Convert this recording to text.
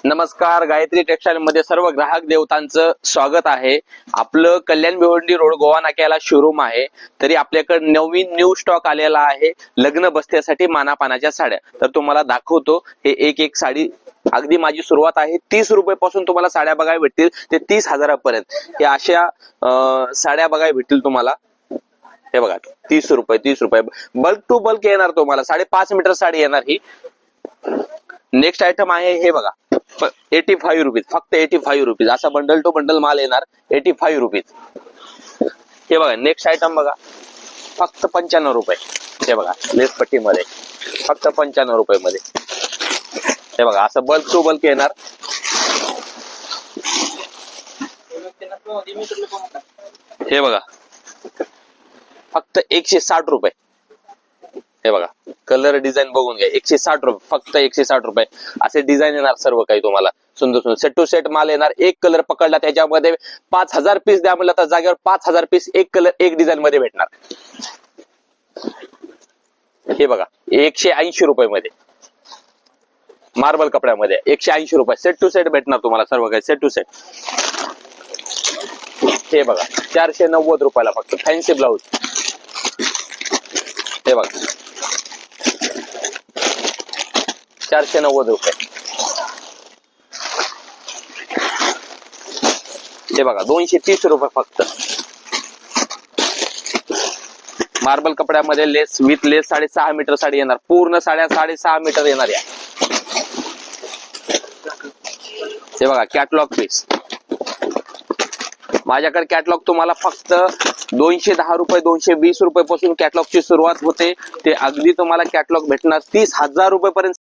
नमस्कार, गायत्री टेक्सटाईल मध्ये सर्व ग्राहक देवतांचं स्वागत आहे। आपलं कल्याण भिवंडी रोड गोवा नाक्याला शोरूम आहे। तरी आपल्याकडे नवीन न्यू स्टॉक आलेला आहे लग्न बसत्यासाठी मानापानाच्या साड्या। तर तुम्हाला दाखवतो हे एक एक साडी। अगदी माझी सुरुवात आहे 30 रुपये पासून तुम्हाला साड्या बघायला भेटतील ते 30,000 पर्यंत। हे अशा साड्या बघायला भेटतील तुम्हाला। हे बघा 30 रुपये बल्क टू बल्क येणार तुम्हाला 5.5 मीटर साडी येणार ही। नेक्स्ट आयटम आहे हे बघा 85 रुपीज, फक्त 85 रुपीज असा बंडल टू बंडल माल येणार 85 रुपीज। हे बघा नेक्स्ट आयटम बघा फक्त 95 रुपये। हे बघा लेस पट्टी मध्ये फक्त 95 रुपये मध्ये। हे बघा असं बल्क टू बल्क येणार। हे बघा फक्त 160 रुपये। हे बघा कलर डिझाईन बघून घ्या 160 रुपये, फक्त 160 रुपये असे डिझाईन येणार सर्व काही तुम्हाला सुंदर सुंदर सेट टू सेट माल येणार। एक कलर पकडला त्याच्यामध्ये 5000 पीस द्या म्हणलं तर जागेवर 5000 पीस एक कलर एक डिझाईन मध्ये भेटणार। हे बघा 180 रुपये मध्ये मार्बल कपड्यामध्ये 180 रुपये सेट टू सेट भेटणार तुम्हाला सर्व काही सेट टू सेट। हे बघा 490 रुपयाला फक्त फॅन्सी ब्लाउज। हे बघा 490 रुपये। हे बघा 230 रुपये फक्त मार्बल कपड्यामध्ये लेस विथ लेस 6.5 मीटर साडी येणार। पूर्ण साड्या 6.5 मीटर येणार या। हे बघा कॅटलॉग पीस। माझ्याकडे कॅटलॉग तुम्हाला फक्त 210 रुपये 220 रुपये पासून कॅटलॉगची सुरुवात होते। ते अगदी तुम्हाला कॅटलॉग भेटणार 30,000 रुपये पर्यंत